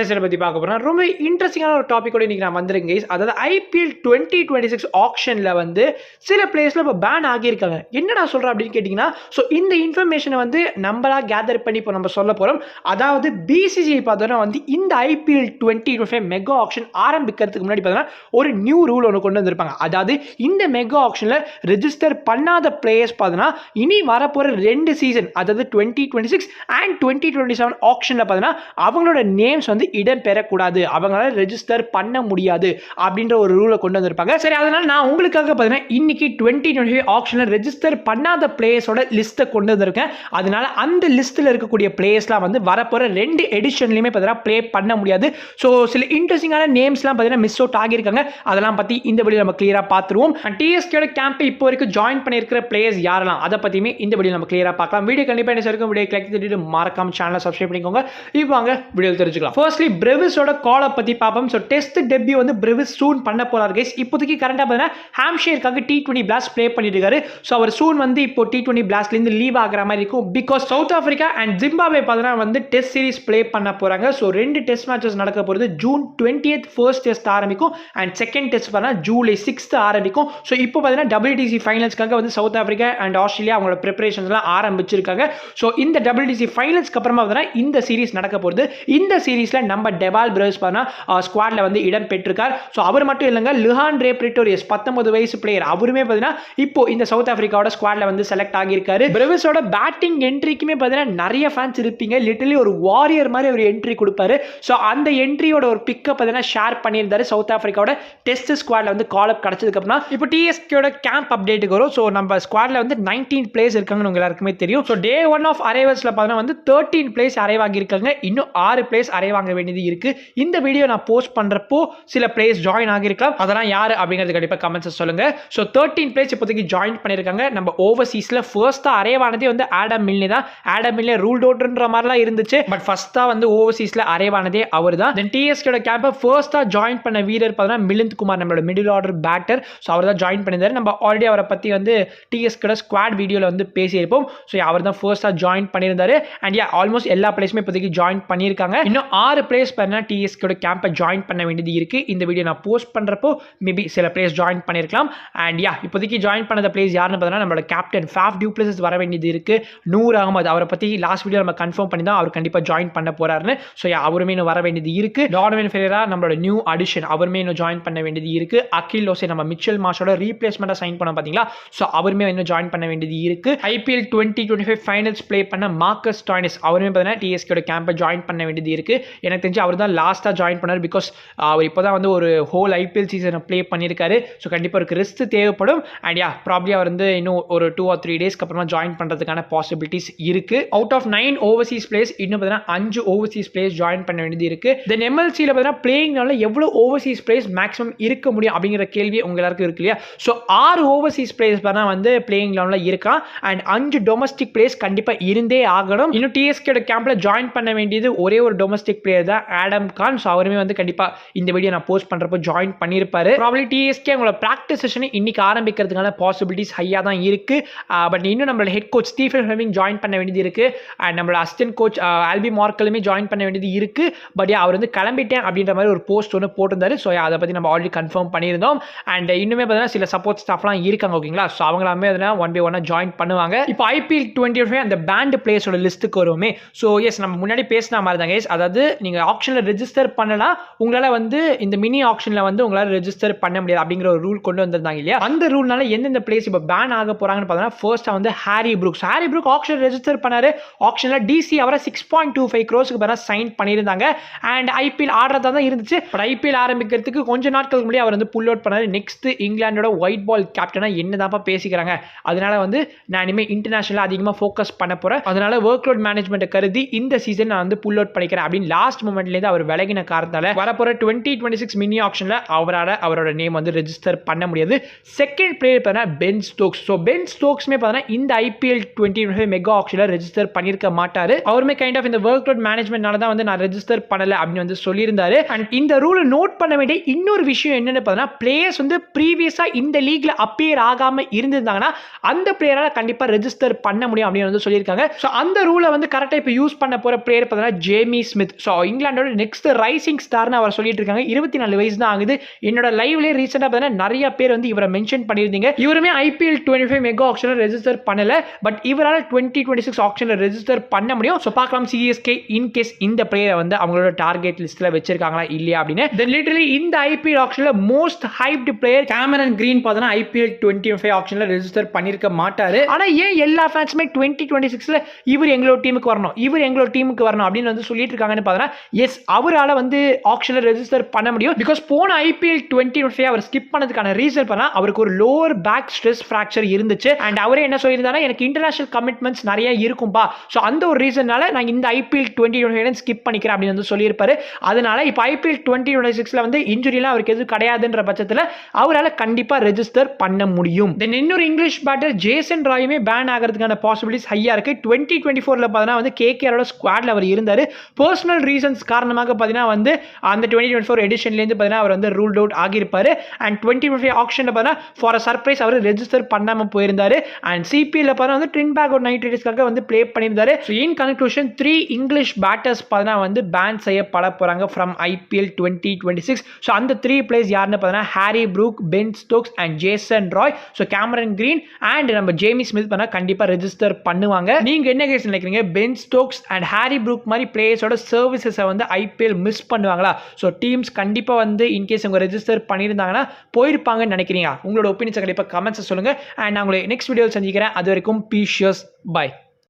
இதை பற்றி பார்க்க போகிறோம். ரொம்ப இன்ட்ரெஸ்டிங்கான ஒரு டாப்பிக்கோட இன்றைக்கி நான் வந்திருக்கேன் கைஸ். அதாவது ஐபிஎல் 2026 ஆக்ஷனில் வந்து சில பிளேஸில் இப்போ பேன் ஆகியிருக்காங்க. என்ன நான் சொல்கிறேன் அப்படின்னு கேட்டிங்கன்னா, ஸோ இந்த இன்ஃபர்மேஷனை வந்து நம்மளாக கேதர் பண்ணி இப்போ நம்ம சொல்ல போகிறோம். அதாவது பிசிசிஐ பார்த்தோன்னா வந்து இந்த ஐபிஎல் 2025 மெகா ஆக்ஷன் ஆரம்பிக்கிறதுக்கு முன்னாடி பார்த்தோன்னா ஒரு நியூ ரூல் ஒன்று கொண்டு வந்திருப்பாங்க. அதாவது இந்த மெகா ஆக்ஷனில் ரெஜிஸ்டர் பண்ணாத பிளேயர்ஸ் பார்த்தோன்னா இனி வரப்போகிற 2 சீசன், அதாவது 2026 அண்ட் 2027 ஆக்ஷனில் பார்த்தோன்னா அவங்களோட நேம்ஸ் வந்து இடம் பெறக்கூடாது, அவங்களால ரெஜிஸ்டர் பண்ண முடியாது அப்படின்ற ஒரு ரூலை கொண்டு வந்திருப்பாங்க. சரி, அதனால நான் உங்களுக்காக பார்த்தீங்கன்னா இன்னைக்கு 2025 ஆக்ஷனில் ரெஜிஸ்டர் பண்ணாத பிளேயர்ஸோட லிஸ்ட்டை கொண்டு வந்திருக்கேன். அதனால அந்த லிஸ்ட்டில் இருக்கக்கூடிய பிளேயர்ஸ்லாம் வந்து வரப்போகிற 2 எடிஷன்லையுமே பார்த்தீங்கன்னா ப்ளே பண்ண முடியாது. ஸோ சில இன்ட்ரெஸ்டிங்கான நேம்ஸ்லாம் பார்த்தீங்கன்னா மிஸ் அவுட் ஆகியிருக்காங்க. அதெல்லாம் பற்றி இந்த வீடியோ நம்ம கிளியராக பார்த்துருவோம். டிஎஸ்கேயோட கேம்பை இப்போ வரைக்கும் ஜாயின் பண்ணியிருக்கிற பிளேயர்ஸ் யாரெல்லாம் அதை பற்றியுமே இந்த வீடியோ நம்ம கிளியராக பார்க்கலாம். வீடியோ கண்டிப்பாக என்ன இருக்கும், வீடியோ கிளிக் பண்ணிட்டு மறக்காம சேனலை சப்ஸ்கிரைப் பண்ணிக்கோங்க. இப்போ வாங்க வீடியோ தெரிஞ்சுக்கலாம். ஃபர்ஸ்ட்லி பிரெவிஸோட காலை பற்றி பார்ப்போம். ஸோ டெஸ்ட் டெபியூ வந்து பிரெவிஸ் சூன் பண்ண போறார் கைஸ். இப்போதைக்கு கரண்டாக பார்த்தீங்கன்னா ஹாம்ஷயருக்காக T20 பிளாஸ்ட் ப்ளே பண்ணிட்டு இருக்காரு. ஸோ அவர் சூன் வந்து இப்போ T20 பிளாஸ்ட்லேருந்து லீவ் ஆகிற மாதிரி இருக்கும். Because south Africa and Zimbabwe பார்த்தீங்கன்னா வந்து டெஸ்ட் சீரிஸ் ப்ளே பண்ண போறாங்க. ஸோ 2 டெஸ்ட் மேட்சஸ் நடக்க போகிறது. ஜூன் 20th ஃபர்ஸ்ட் டெஸ்ட் ஆரம்பிக்கும் அண்ட் செகண்ட் டெஸ்ட் பார்த்தீங்கன்னா ஜூலை 6th ஆரம்பிக்கும். ஸோ இப்போ பார்த்தீங்கன்னா WTC ஃபைனல்ஸ்க்காக வந்து சவுத் ஆஃப்ரிக்கா அண்ட் ஆஸ்திரேலியா அவங்களோட ப்ரிப்பரேஷன்ஸ்லாம் ஆரம்பிச்சிருக்காங்க. ஸோ இந்த WTC ஃபைனல்ஸ்க்கு அப்புறமா பார்த்தீங்கன்னா இந்த சீரிஸ் நடக்க போகிறது. இந்த சீரிஸ்ல நம்ம டெவால் பிரேவ்ஸ் ஸ்குவாட்ல வந்து இடம் பெற்றிருக்கார். ஸோ அவர் மட்டும் இல்லைங்க, லுஹாண்ட்ரே பிரிட்டோரியஸ் 19 வயசு பிளேயர், அவருமே பார்த்தீங்கன்னா இப்போ இந்த சவுத் ஆப்பிரிக்காவோட ஸ்குவாட்ல வந்து செலக்ட் ஆகியிருக்காரு. பிரேவ்ஸோட பேட்டிங் என்ட்ரிக்குமே பார்த்தீங்கன்னா நிறைய ஃபேன்ஸ் இருப்பீங்க. லிட்டரலி ஒரு வாரியர் மாதிரி ஒரு என்ட்ரி கொடுப்பாரு. ஸோ அந்த என்ட்ரியோட ஒரு பிக்கை பார்த்தீங்கன்னா ஷேர் பண்ணியிருந்தாரு சவுத் ஆப்பிரிக்காவோட டெஸ்ட் ஸ்குவாட்ல வந்து கால் அப் கிடைச்சதுக்கு அப்புறம் இப்போ டிஎஸ்கேயோட கேம்ப் அப்டேட்டுக்கு வரும். ஸோ நம்ம ஸ்குவாட்ல வந்து 19 பிளேயர்ஸ் இருக்காங்கன்னு உங்க எல்லாருக்குமே தெரியும். ஸோ டே 1 ஆஃப் அரைவல்ஸ்ல பார்த்தீங்கன்னா வந்து 13 பிளேயர்ஸ் அரைவ் ஆகியிருக்காங்க. இன்னும் 6 பிளேயர்ஸ் அரைவ் ஆக வேண்டியது இருக்கு. இந்த வீடியோ நான் போஸ்ட் பண்றப்போ சில பிளேயர்ஸ் ஜாயின் ஆகியிருக்கலாம். அதெல்லாம் யாரு அப்படிங்கிறது கண்டிப்பாக கமெண்ட்ஸ் சொல்லுங்க. ஸோ 13 பிளேயர்ஸ் இப்போதைக்கு ஜாயின் பண்ணியிருக்காங்க. நம்ம ஓவர்சீஸ்ல ஃபர்ஸ்டா அரைவ் ஆனதே வந்து ஆடம் மில்னே தான். ஆடம் மில்னே ரூல் அவுட்ன்ற மாதிரிலாம் இருந்துச்சு. பட் ஃபர்ஸ்டா வந்து ஓவர்சீஸ்ல அரைவ் ஆனதே அவர் தான். தென் டிஎஸ்கேயோட கேம்பை ஃபர்ஸ்டா ஜாயின் பண்ண வீரர் பார்த்தீங்கன்னா மிலிந்த் குமார், நம்மளோட மிடில் ஆர்டர் பேட்டர். ஸோ அவர் தான் ஜாயின் பண்ணியிருந்தாரு. நம்ம ஆல்ரெடி அவரை பற்றி வந்து டிஎஸ்கேயோட ஸ்குவாட் வீடியோவில் வந்து பேசியிருப்போம். ஸோ அவர் தான் ஃபர்ஸ்டா ஜாயின் பண்ணியிருந்தாரு. அண்ட் ஆல்மோஸ்ட் எல்லா பிளேயர்ஸுமே இப்போதைக்கு ஜாயின் பண்ணியிருக்காங்க. இன்னும் 6 பிளேயர்ஸ் பண்ணா டிஎஸ்கேயோட கேம்பை ஜாயின் பண்ண வேண்டியது இருக்கு. இந்த வீடியோ நான் போஸ்ட் பண்றப்போ மேபி சில பிளேயர்ஸ் ஜாயின் பண்ணிருக்கலாம். அண்ட் இப்போதைக்கு ஜாயின் பண்ணத பிளேயர்ஸ் யாருன்னு பார்த்தீங்கன்னா நம்மளோட கேப்டன் ஃபேஃப் டு பிளேசஸ் வர வேண்டியது இருக்கு. நூர் அகமது, அவரை பத்தி லாஸ்ட் வீடியோ நம்ம கன்ஃபார்ம் பண்ணி தான் அவர் கண்டிப்பா ஜாயின் பண்ண போறாருன்னு. ஸோ அவருமே இன்னும் வர வேண்டியது இருக்கு. டார்வின் ஃபெரேரா நம்மளோட நியூ அடிஷன், அவருமே இன்னும் ஜாயின் பண்ண வேண்டியது இருக்கு. அகில் ஓசே நம்ம மிச்சல் மார்ஷோட ரீப்ளேஸ்மெண்டா சைன் பண்ண பாத்தீங்களா, ஸோ அவருமே இன்னும் ஜாயின் பண்ண வேண்டியது இருக்கு. ஐபிஎல் 2025 ஃபைனல்ஸ் ப்ளே பண்ண மார்க்கஸ் டாய்னிஸ், அவருமே பார்த்தீங்கன்னா டிஎஸ்கேயோட கேம்பை ஜாயின் பண்ண வேண்டியது இருக்கு. எனக்கு தெரிஞ்சு அவர் தான் லாஸ்ட்டாக ஜாயின் பண்ணார். பிகாஸ் அவர் இப்போ தான் வந்து ஒரு ஹோல் ஐபிஎல் சீசனை ப்ளே பண்ணியிருக்காரு. ஸோ கண்டிப்பாக அவருக்கு ரெஸ்ட் தேவைப்படும். அண்ட் ப்ராப்ளி அவர் வந்து இன்னும் ஒரு 2 or 3 டேஸ்க்கு அப்புறமா ஜாயின் பண்ணுறதுக்கான பாசிபிலிட்டிஸ் இருக்கு. அவுட் ஆஃப் 9 ஓவர்சீஸ் பிளேயர்ஸ் இன்னும் பார்த்தீங்கன்னா 5 ஓவர்சீஸ் பிளேயர்ஸ் ஜாயின் பண்ண வேண்டியது இருக்கு. தென் எம்எல்சியில் பார்த்தீங்கன்னா பிளேயிங்னால எவ்வளோ ஓவர்சீஸ் பிளேயர்ஸ் மேக்ஸிமம் இருக்க முடியும் அப்படிங்கிற கேள்வி உங்க எல்லாருக்கும் இருக்கு இல்லையா. ஸோ 6 ஓவர்சீஸ் பிளேயர்ஸ் பார்த்தா வந்து பிளேயிங் லெவலில் இருக்கான். அண்ட் 5 டொமஸ்டிக் பிளேயர்ஸ் கண்டிப்பாக இருந்தே ஆகணும். இன்னும் டிஎஸ்கேயோட கேம்ப்ல ஜாயின் பண்ண வேண்டியது ஒரே ஒரு டொமஸ்டிக் பிளேயர் தான், ஆடம் கான். ஸோ அவருமே வந்து கண்டிப்பா இந்த வீடியோ நான் போஸ்ட் பண்றப்போ ஜாயின் பண்ணியிருப்பாரு. ப்ராபபிலி டிஎஸ்கே அவங்களோட பிராக்டிஸ் செஷனை இன்னைக்கு ஆரம்பிக்கிறதுக்கான பாசிபிலிட்டிஸ் ஹையா தான் இருக்கு. பட் இன்னும் நம்மளோட head coach Stephen Fleming join பண்ண வேண்டியது இருக்கு. அண்ட் நம்மளோட அசிஸ்டன்ட் கோச் ஆல்பி மார்க்கலுமே ஜாயின் பண்ண வேண்டியது இருக்கு. பட் அவர் வந்து கிளம்பிட்டேன் அப்படின்ற மாதிரி ஒரு போஸ்ட் ஒன்று போட்டிருந்தாரு. ஸோ அதை பத்தி நம்ம ஆல்ரெடி கன்ஃபார்ம் பண்ணியிருந்தோம். அண்ட் இன்னுமே பார்த்தீங்கன்னா சில சப்போர்ட் ஸ்டாஃப்லாம் இருக்காங்க, ஓகேங்களா. ஸோ அவங்களாமே அதெல்லாம் 1 by 1 ஜாயின் பண்ணுவாங்க. இப்போ ஐபிஎல் 2025 அந்த பேண்ட் பிளேயர்ஸோட லிஸ்ட்டுக்கு வருவோமே. ஸோ எஸ், நம்ம முன்னாடி பேசின மாதிரி தான் கைஸ். அதாவது நீங்க ஆக்ஷன்ல ரெஜிஸ்டர் பண்ணலாம், உங்களால வந்து இந்த மினி ஆக்ஷன்ல வந்து உங்களால ரெஜிஸ்டர் பண்ண முடியாது அப்படிங்கிற ஒரு ரூல் கொண்டு வந்திருந்தாங்க இல்லையா. அந்த ரூல்னால எந்தெந்த பிளேஸ் இப்போ பேன் ஆக போறாங்கன்னு பார்த்தா ஃபர்ஸ்ட் வந்து ஹாரி ப்ரூக்ஸ் ஆக்ஷன் ரெஜிஸ்டர் பண்ணாரு. ஆக்ஷன்ல டிசி அவரை 6.25 crores பேரா சைன் பண்ணியிருந்தாங்க. அண்ட் ஐபிஎல் ஆடுறதா தான் இருந்துச்சு. பட் ஐபிஎல் ஆரம்பிக்கிறதுக்கு கொஞ்ச நாட்களுக்கு முன்னாடி அவர் வந்து புல் அவுட் பண்ணாரு. நெக்ஸ்ட் இங்கிலாண்டோட ஒயிட் பால் கேப்டனா என்னதாப்பா பேசிக்கிறாங்க, அதனால வந்து நான் இனிமே இன்டர்நேஷனலா அதிகமாக ஃபோக்கஸ் பண்ண போறேன், அதனால ஒர்க் லோட் மேனேஜ்மெண்ட் கருதி இந்த சீசன் நான் வந்து புல் அவுட் பண்ணிக்கிறேன் அப்படின்னு லாஸ்ட் மூமெண்ட்லேருந்து அவர் விலகின காரணத்தால வரப்போற 2026 மினி ஆக்ஷன்ல அவரோட நேம் வந்து ரெஜிஸ்டர் பண்ண முடியாது. செகண்ட் பிளேயர் பார்த்தீங்கன்னா பென் ஸ்டோக்ஸ். ஸோ பென் ஸ்டோக்ஸ்மே பார்த்தீங்கன்னா இந்த ஐபிஎல் 2025 மெகா ஆக்ஷன்ல ரெஜிஸ்டர் பண்ணியிருக்க மாட்டாரு. அவருமே கைண்ட் ஆஃப் இந்த ஒர்க் லோட் மேனேஜ்மெண்ட்னால தான் வந்து நான் ரெஜிஸ்டர் பண்ணல அப்படின்னு வந்து சொல்லியிருந்தாரு. அண்ட் இந்த ரூலை நோட் பண்ண வேண்டிய இன்னொரு விஷயம் என்னன்னு பார்த்தீங்கன்னா, பிளேயர்ஸ் வந்து ப்ரீவியஸா இந்த லீக்ல அப்பியர் ஆகாம இருந்திருந்தாங்கன்னா அந்த பிளேயரால கண்டிப்பா ரெஜிஸ்டர் பண்ண முடியும் அப்படின்னு வந்து சொல்லியிருக்காங்க. ஸோ அந்த ரூலை வந்து கரெக்டாக இப்போ யூஸ் பண்ண போற பிளேயர் பார்த்தீங்கன்னா ஜேமி ஸ்மித். ஸோ இங்கிலாண்டோட நெக்ஸ்ட் ரைசிங் ஸ்டார்னு அவர் சொல்லிட்டு இருக்காங்க. 24 வயசு தான் ஆகுது. என்னோட லைவ்லேயே ரீசெண்டாக பார்த்தீங்கன்னா நிறைய பேர் வந்து இவரை மென்ஷன் பண்ணியிருந்தீங்க. இவருமே IPL 25 மெகா ஆக்ஷனில் ரெஜிஸ்டர் பண்ணல. பட் இவரால் 2026 ஆக்ஷனில் ரெஜிஸ்டர் பண்ண முடியும். ஸோ பார்க்கலாம் CSK இன்கேஸ் இந்த பிளேயரை வந்து அவங்களோட டார்கெட் லிஸ்ட்டில் வச்சிருக்காங்களா இல்லையா அப்படின்னு. தென் லிட்டரலி இந்த IPL ஆக்ஷனில் most hyped player Cameron Green பார்த்தோன்னா IPL 25 ஆக்ஷனில் ரெஜிஸ்டர் பண்ணியிருக்க மாட்டார். ஆனால் ஏன் எல்லா ஃபேன்ஸுமே 2026 இவர் எங்களோட டீமுக்கு வரணும், இவர் எங்களோட டீமுக்கு வரணும் அப்படின்னு வந்து சொல்லிட்டு இருக்காங்கன்னு பார்த்தோன்னா எஸ், அவரால் வந்து ஆக்ஷனில் ரெஜிஸ்டர் பண்ண முடியும். பிகாஸ் போன IPL 25 அவர் ஸ்கிப் பண்ணதுக்கான ரீசன் பண்ணா அவருக்கு ஒரு லோவர் பேக் ஸ்ட்ரெஸ் ஃப்ராக்சர் இருந்துச்சு. அண்ட் அவரே என்ன சொல்லியிருந்தாருன்னா எனக்கு இன்டர்நேஷனல் கமிட்மெண்ட்ஸ் நிறைய இருக்கும்பா, ஸோ அந்த ஒரு ரீசனால நான் இந்த IPL 2025 ஸ்கிப் பண்ணிக்கிறேன் அப்படின்னு வந்து சொல்லியிருப்பாரு. அதனால இப்போ IPL 2026 வந்து இன்ஜுரிலாம் அவருக்கு எதுவும் கிடையாதுன்ற பட்சத்தில் அவரால் கண்டிப்பாக ரெஜிஸ்டர் பண்ண முடியும். தென் இன்னொரு இங்கிலீஷ் பேட்டர் ஜேசன் ராயுமே பேன் ஆகிறதுக்கான பாசிபிலிட்டிஸ் ஹையா இருக்கு. 2024 பார்த்தீங்கன்னா வந்து KKR ஸ்குவாட்ல அவர் இருந்தார். பர்சனல் ரீசன்ஸ் காரணமாக பார்த்தீங்கன்னா வந்து அந்த 2024 எடிஷன்லேருந்து பார்த்தீங்கன்னா அவர் வந்து ரூல்ட் அவுட் ஆகியிருப்பாரு. அண்ட் 2025 ஆக்ஷனில் பார்த்தீங்கன்னா ஃபார் அ சர்ப்ரைஸ் அவர் ரெஜிஸ்டர் பண்ணாமல் போயிருந்தாரு. அண்ட் CPL பார்த்தீங்கன்னா வந்து ட்ரின்பேகோ நைட் ரைடர்ஸ்க்காக வந்து ப்ளே பண்ணியிருந்தாரு. So in conclusion 3 English batters பார்த்தீங்கன்னா வந்து பேன் செய்யப்பட போகிறாங்க ஃப்ரம் IPL 2026. ஸோ அந்த 3 பிளேயர்ஸ் யாருன்னு பார்த்தீங்கன்னா Harry Brook, Ben Stokes and Jason Roy. So Cameron green and நம்ம ஜேமி ஸ்மித் பண்ணால் கண்டிப்பாக ரெஜிஸ்டர் பண்ணுவாங்க. நீங்கள் என்ன கேஸ் நினைக்கிறீங்க? Ben Stokes and Harry Brook மாதிரி பிளேயர்ஸோட சர்வீசஸை வந்து IPL மிஸ் பண்ணுவாங்களா? ஸோ டீம்ஸ் கண்டிப்பாக வந்து இன்கேஸ் அவங்க ரெஜிஸ்டர் பண்ணியிருந்தாங்கன்னா போயிருப்பாங்கன்னு நினைக்கிறீங்க? உங்களோட ஒப்பீனியன்ஸை கண்டிப்பாக கமெண்ட்ஸை சொல்லுங்கள். அண்ட் நான் உங்களை நெக்ஸ்ட் வீடியோவில் சந்திக்கிறேன். அது வரைக்கும் பீஷியஸ் பை.